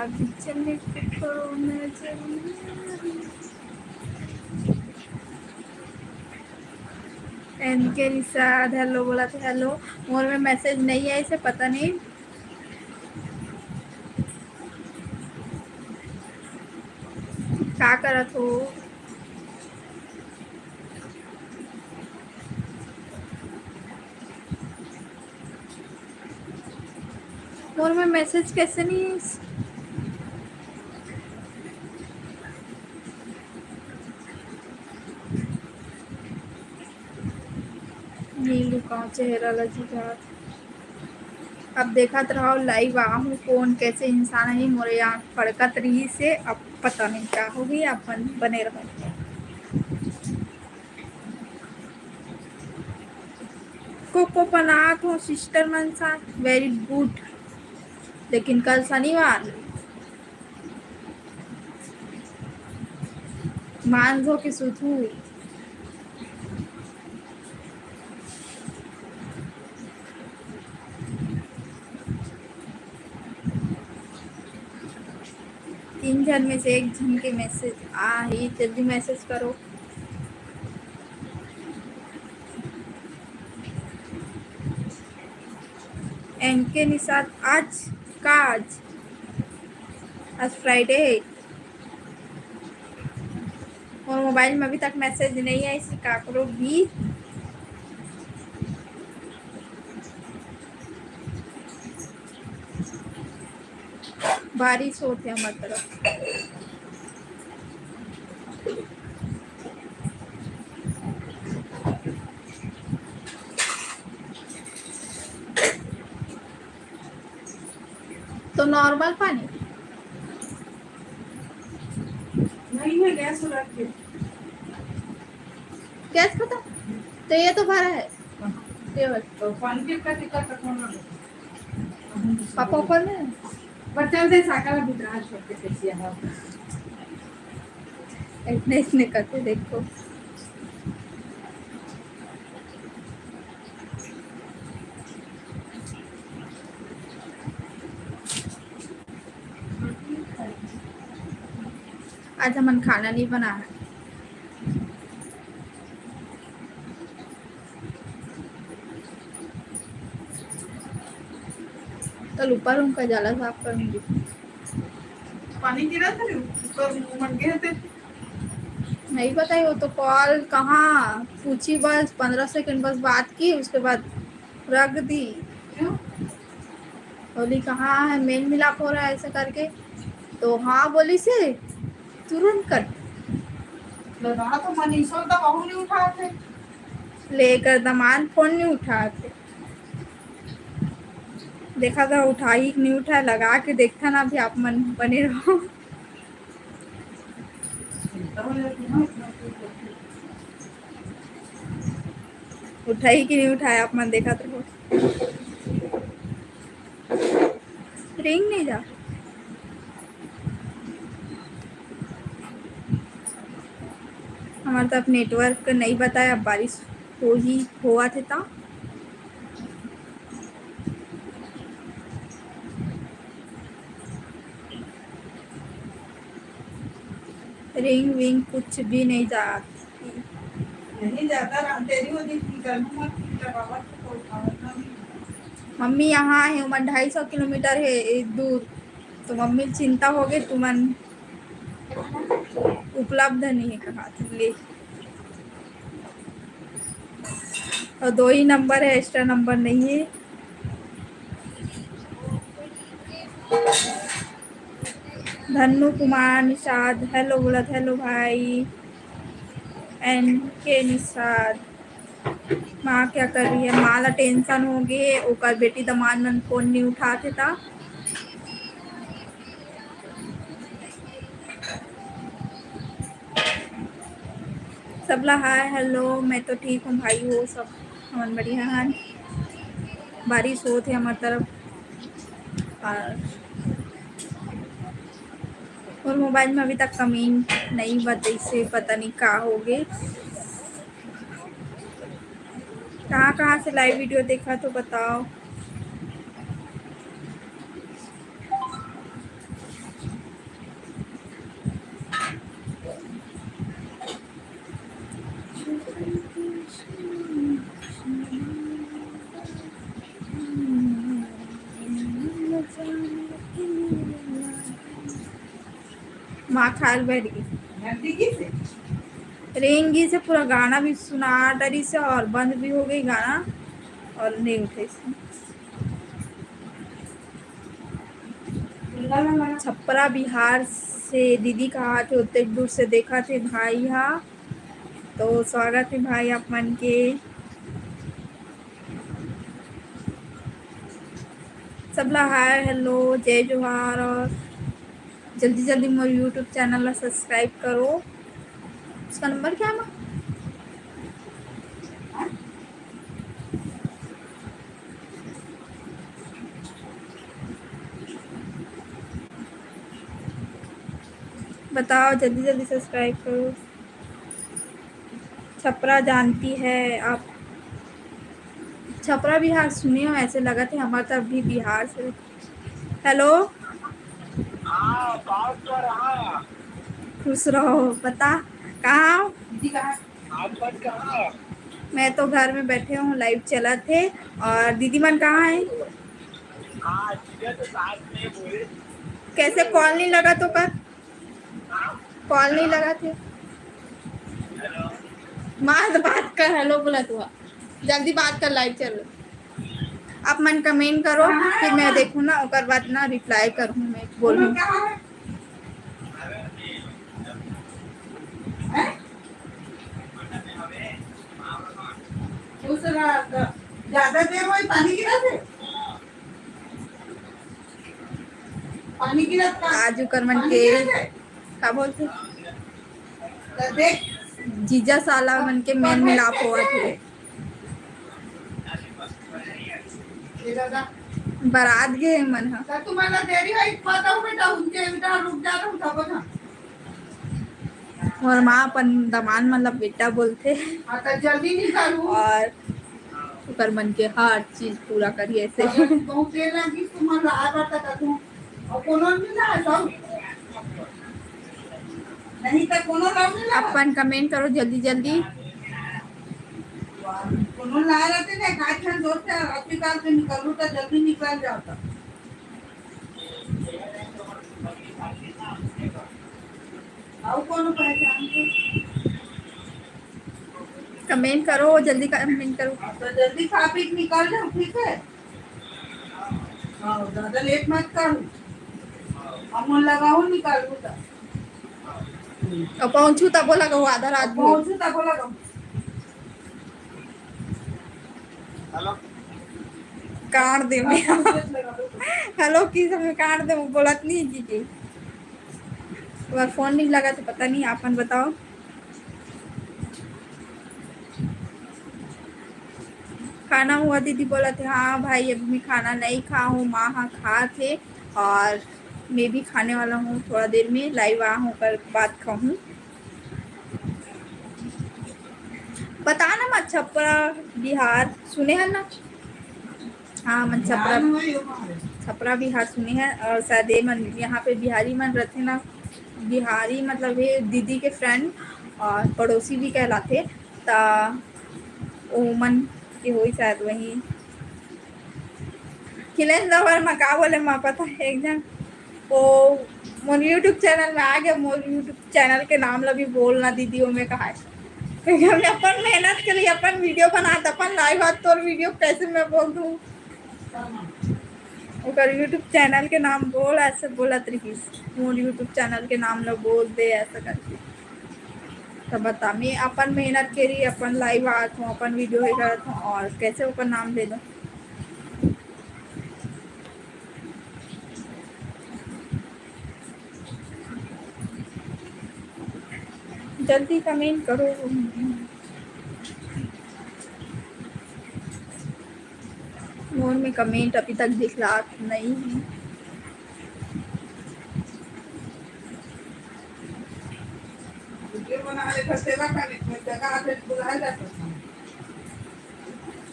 अभी चलने को मैं एन के निषाद हेलो बोला था। हेलो मोर में मैसेज नहीं है, इसे पता नहीं क्या करत हो। मोर में मैसेज कैसे नहीं नीलू का चेहरा लजी बात। अब देखा तो रहो लाइव आहू कौन कैसे इंसान है। मोरे आँख फड़कत रही से अब पता नहीं क्या होगी। अपन बने रहो। को पनात हो सिस्टर मन साथ वेरी गुड। लेकिन कल शनिवार मानजो की सुथू 3 जन में से 1 जन के मैसेज आ ही जल्दी मैसेज करो। एनके निषाद आज का आज फ्राइडे है और मोबाइल में अभी तक मैसेज नहीं है। इसी काकरो भी बारिश होती है हमारी तरफ। तो नॉर्मल पानी नहीं है। गैस रख के गैस खत्म तो ये तो भरा है। तो पानी के का टिकट कौन पापा ऊपर में बच्चा से साकार बिना छोड़ के कैसे है इतने इतने करते देखो। आज हमन खाना नहीं बना है। कल ऊपर उनका जाला साफ करूंगी। पानी गिरा था ऊपर मन गए थे नहीं बताई। वो तो कॉल कहाँ पूछी बस 15 सेकंड बस बात की उसके बाद रख दी। बोली कहाँ है मेल मिलाप हो रहा है ऐसे करके। तो हाँ बोली से तुरंत कट लगा। तो मनीषा तो बहु नहीं उठाते लेकर दमान फोन नहीं उठाते। देखा था उठा ही नहीं उठा लगा के देखता ना भी आप मन बने रहो। उठाई कि नहीं उठाया आप मन देखा तो रिंग नहीं जा। हमारे तो अब नेटवर्क नहीं बताया। अब बारिश हो ही हुआ था। रिंग विंग कुछ भी नहीं जाती नहीं जाता। तेरी होती मम्मी यहाँ है उमर 250 किलोमीटर है दूर। तो मम्मी चिंता हो गई तुमन उपलब्ध नहीं है कहा ले। और 2 ही नंबर है एक्स्ट्रा नंबर नहीं है। धन्नु कुमार निषाद हेलो बोलत हेलो भाई। एन के निषाद माँ क्या कर रही है। माँ ला टेंशन हो गए ओकर बेटी दमान मन फोन नहीं उठाते था। सबला हाय हेलो मैं तो ठीक हूँ भाई हो सब हमन बढ़िया हैं। बारिश होत है हमारी तरफ और मोबाइल में अभी तक कमेंट नहीं बताई से पता नहीं कहाँ हो गए। कहाँ से लाइव वीडियो देखा तो बताओ। माँ खाल बैठ गई रेंगी से पूरा गाना भी सुना डरी से और बंद भी हो गई गाना और नहीं उठे इसमें। छपरा बिहार से दीदी कहा थे उतने दूर से देखा थे भाई। यहाँ तो स्वागत है भाई आप मन के। सबला हाय हेलो जय जोहार और जल्दी जल्दी मोर यूट्यूब चैनल ला सब्सक्राइब करो। उसका नंबर क्या है माँ? बताओ जल्दी जल्दी सब्सक्राइब करो। छपरा जानती है आप? छपरा बिहार सुने हो ऐसे लगा थे हमारे तरफ भी बिहार से। हेलो खुश रहो। बता कहाँ हो? मैं तो घर में बैठे हूँ लाइव चला थे। और दीदी मन कहाँ है? कैसे कॉल नहीं लगा तो कर कॉल नहीं लगा थे माँ तो बात कर हेलो बोला तू जल्दी बात कर लाइव चल। आप मन कमेंट करो फिर मैं देखूँ ना और बाद ना रिप्लाई करूँ मैं बोलूँ। ज्यादा देर वही पानी गिरा थे पानी गिरा आजू करमन के का बोलते देख जीजा साला मन के मेल मिलाप हुआ थे। बारात गए मन हा तुम्हाला देरी है बताओ बेटा उनके बेटा रुक जा रहा हूँ तब ना और माँ अपन दमान मतलब बेटा बोलते आता जल्दी निकालू और उकर मन के हर चीज पूरा करिए ऐसे। बहुत देर लगी तुम्हाला आ रहा था तुम और कोनो नहीं ना सब नहीं तो कोनो लोग नहीं अपन कमेंट करो जल्दी जल्दी। कोनो ला रहते ना काट खान दोस्त है अपनी कार से निकलू तो जल्दी निकल जाता आओ कोनो पहचान के कमेंट करो जल्दी कमेंट करो तो जल्दी खा पी के निकल जाओ ठीक है हाँ ज्यादा लेट मत करो हम लगाओ निकालू तो और पहुंचू तब बोला कहूँ आधा रात भी हो। पहुंचू तब बोला हेलो काट दे मैं हेलो की सब में काट दे बोलत नहीं जी जी तुम्हारा फोन नहीं लगा तो पता नहीं आपन बताओ। खाना हुआ दीदी बोला थे हाँ भाई अभी मैं खाना नहीं खा हूँ माँ हाँ खा थे और मैं भी खाने वाला हूँ थोड़ा देर में लाइव आ हूँ कर बात कहूँ। बताना मत छपरा बिहार सुने हैं ना? हाँ मन छपरा बिहार सुने हैं और शायद ये मन यहाँ पे बिहारी मन रहते ना बिहारी मतलब ये दीदी के फ्रेंड और पड़ोसी भी कहलाते ता ओ मन के हो शायद वही खिलेश वर्मा का बोले माँ पता है एक जन वो मोर यूट्यूब चैनल में आ गया मोर यूट्यूब चैनल के नाम ला भी बोलना दीदियों में कहा है क्योंकि हमने अपन मेहनत के लिए अपन वीडियो बनाता अपन लाइव हाथ तो वीडियो कैसे मैं बोल दूँ अगर यूट्यूब चैनल के नाम बोल ऐसे बोला तरीके मोर यूट्यूब चैनल के नाम ला बोल दे ऐसा करके तो बता मैं अपन मेहनत के लिए अपन लाइव आत हूँ अपन वीडियो ही करता हूँ और कैसे ऊपर नाम ले दो। जल्दी कमेंट करो मोर में कमेंट अभी तक दिख रहा नहीं है।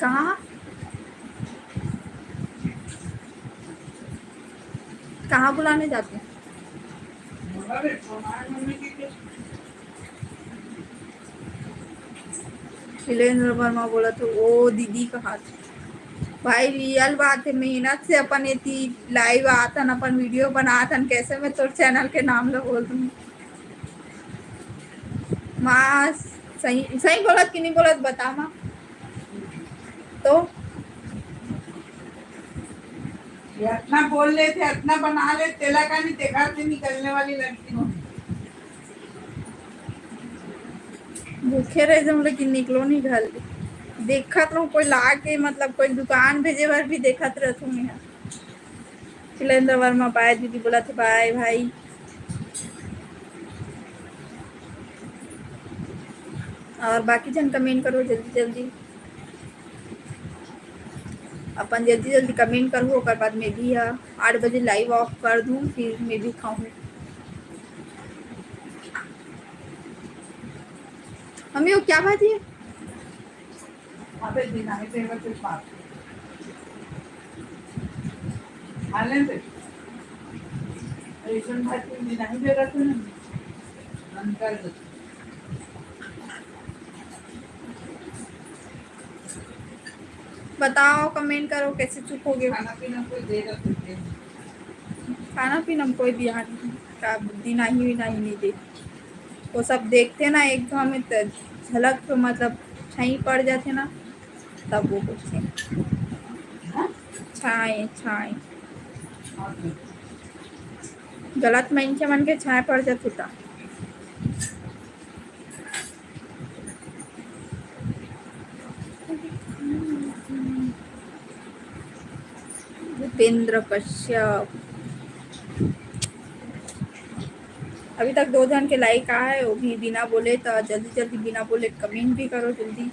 कहाँ कहाँ बुलाने जाते हैं? शैलेंद्र वर्मा बोला तो वो दीदी का हाथ भाई रियल बात है मेहनत से अपन ये लाइव आतन अपन वीडियो बनातन कैसे मैं तो चैनल के नाम ला बोल दूँ माँ सही सही बोलत कि नहीं बोलत बता माँ। तो ये इतना बोल रहे थे, इतना बना ले, तेला का नहीं देखा से निकलने वाली लड़की हो। भूखे रहे जम लेकिन निकलो नहीं घर ले। देखत रहूं कोई ला के मतलब कोई दुकान भेजे बार भी देखत रहत हूँ यहाँ। शैलेंद्र वर्मा बाय दीदी बोला थे बाय भाई। और बाकी जन कमेंट करो जल्दी जल्दी। अपन जल्दी जल्दी कमेंट करूँ और बाद में भी 8 बजे लाइव ऑफ कर दूँ फिर मैं भी खाऊँ। मम्मी वो क्या बात है? अबे बिना ही तेरे से बात हालें से रेशन भाई तुम बिना ही दे रखे ना अंकल बताओ कमेंट करो कैसे चुप हो गए। खाना पीना कोई दे रखे खाना पीना में कोई ध्यान नहीं का बुद्धि नहीं दे। वो सब देखते ना एक तो हमें झलक तो मतलब छाई पड़ जाते ना तब वो पूछते छाए छाए गलत मन के छाए पड़ जाते था। भूपेंद्र कश्यप अभी तक 2 जन के लाइक आया है वो भी बिना बोले तो जल्दी जल्दी बिना बोले कमेंट भी करो जल्दी।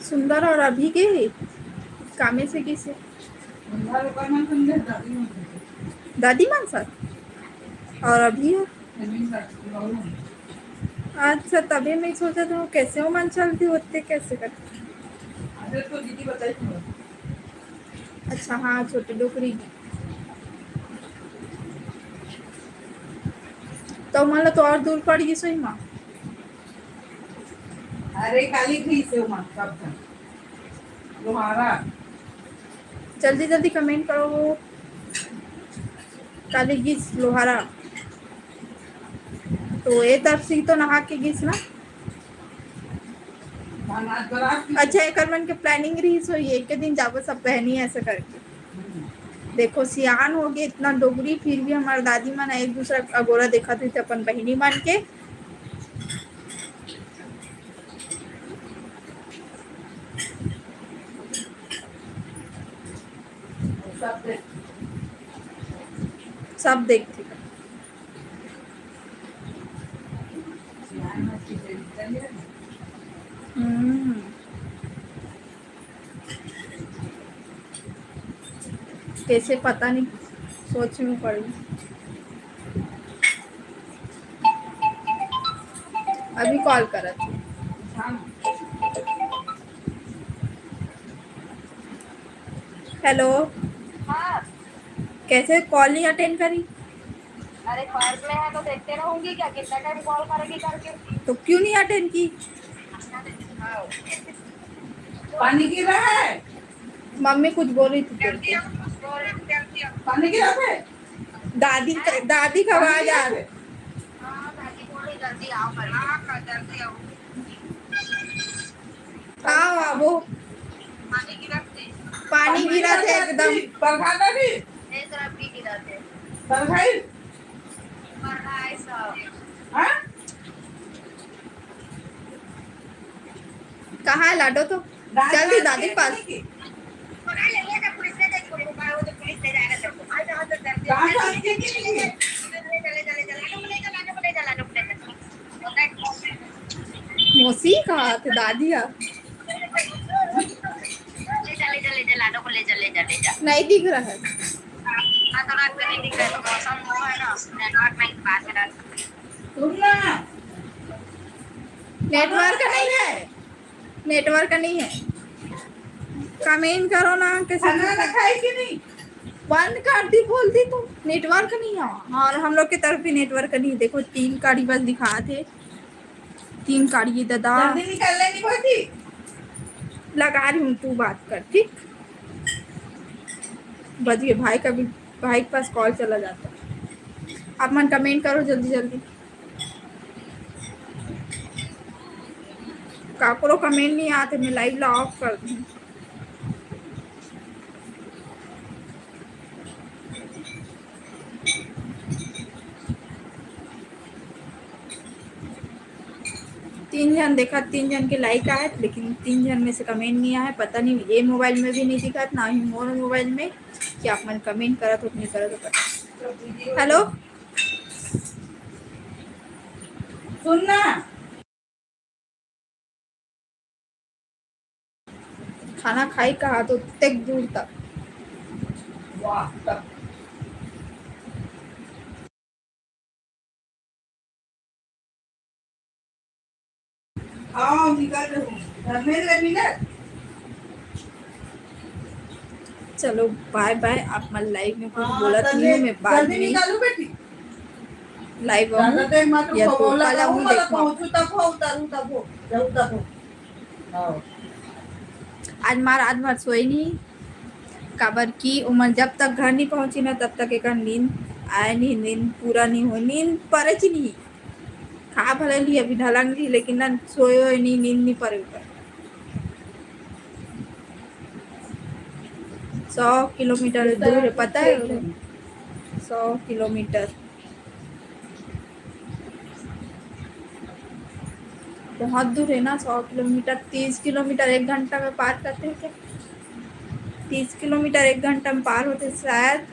सुंदर और अभी के कामे से किसे दादी मान सर और अभी है। अच्छा तभी मैं सोचा था कैसे वो मन चलती होते कैसे करते। तो दीदी बताई थी। अच्छा हाँ छोटी डोकरी तो मला तो और दूर पड़ गई सोई माँ। अरे काली थी से मत सब तुम्हारा जल्दी जल्दी कमेंट करो काली गिस लोहारा तो ये तरफ से तो नहा के गिस ना। अच्छा एक मन के प्लानिंग रही सो एक के दिन जाबो सब पहनी ऐसा करके। देखो सियान हो गए इतना डोगरी फिर भी हमारे दादी मन एक दूसरा अगोरा देखा थे अपन बहनी मान के। सब देखते कैसे पता नहीं सोच में पड़ी। अभी कॉल करा थी। हेलो हाँ कैसे कॉल नहीं अटेंड करी? अरे पार्क में है तो देखते रहूंगी क्या कितना टाइम कॉल करेगी करके। तो क्यों नहीं अटेंड की? पानी गिर रहा है। मम्मी कुछ बोल रही थी तेरे को। पानी गिरा है। दादी दादी का आवाज आ रहा है। दादी बोल रही जल्दी आओ करके। जल्दी आओ। हाँ वो पानी गिरा थे। पानी गिरा था एकदम। बरखाता भी इस तरफ भी गिरा थे। बरखाई पढ़ाई सब हाँ कहाँ है लाडो तो जल्दी दादी के पास। पढ़ाई ले लिया था पुलिस ने देख पुलिस को तो पुलिस ले जाएगा तेरे को। आज आज जल्दी कहाँ जाती है कि चले चले लाडो मौसी कहाँ थे दादी का ले लाडो को ले जा। नहीं दिख रहा है। हाँ तो रात में नहीं दिख रहा है तो मौसम वो है ना नेटवर्क नहीं बात है रात। सुनना नेटवर्क का नहीं है। नेटवर्क का नहीं है। कमेंट करो ना कैसे खाना रखा है कि नहीं? बंद कर दी बोलती तो नेटवर्क नहीं है वहाँ। और हम लोग की तरफ भी नेटवर्क नहीं। देखो 3 गाड़ी बस दिखा थे, 3 गाड़ी दादा। जल्दी निकल लेनी पड़ती। लगा रही हूँ, तू बात कर ठीक। बच गए भाई का भी, भाई के पास कॉल चला जाता। आप मन कमेंट करो जल्दी जल्दी। काकरो कमेंट नहीं आते, मैं लाइव ला ऑफ कर दूँ। तीन जन देखा, 3 जन के लाइक आए, लेकिन 3 जन में से कमेंट नहीं आया। पता नहीं ये मोबाइल में भी नहीं दिखा, ना ही मोर मोबाइल में कि आप मन कमेंट करा तो नहीं करा तो पता। हेलो सुनना, खाना खाई कहा तो तक दूर तक। वाह तब आओ निकल रही हूँ। धर्मेंद्र मिनट। चलो बाय बाय। आप मन लाइव में कुछ हाँ, बोलत नहीं हूँ, मैं बाद जल्दी में निकालो बेटी। लाइव ज्यादा आऊँ देर मत या रुको, तो बोला कल था आऊँ मतलब देखो। पहुंचू तब हो, उतारू तब हो, जाऊँ तब हो। आओ। आज मार सोई नहीं काबर की उमर जब तक घर नहीं पहुंची ना तब तक एक नींद आए नहीं, नींद पूरा नहीं हो, नींद पड़े ची नहीं। खा भले ली अभी ढलंग ली, लेकिन ना सोयो नहीं, नींद नहीं पड़े ऊपर। 100 किलोमीटर दूर है, पता है? 100 किलोमीटर बहुत दूर है ना। 100 किलोमीटर, 30 किलोमीटर 1 घंटा में पार करते हैं क्या? 30 किलोमीटर 1 घंटा में पार होते शायद।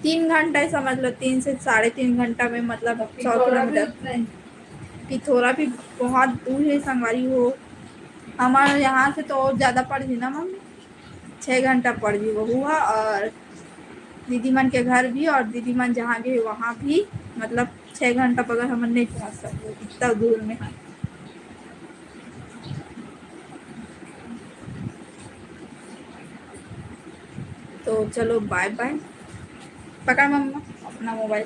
3 घंटा ही समझ लो, 3 से 3.5 घंटा में, मतलब 100 किलोमीटर। पिथौरा भी बहुत दूर है संगवारी हो। हमारे यहाँ से तो और ज़्यादा पड़ जी ना मम्मी, 6 घंटा पड़ जी वो हुआ। और दीदी मन के घर भी, और दीदी मन जहाँ भी वहाँ भी, मतलब 6 घंटा बगैर हम नहीं पहुँच सकते, इतना दूर में है। तो चलो बाय बाय। पकड़ मम्मा अपना मोबाइल।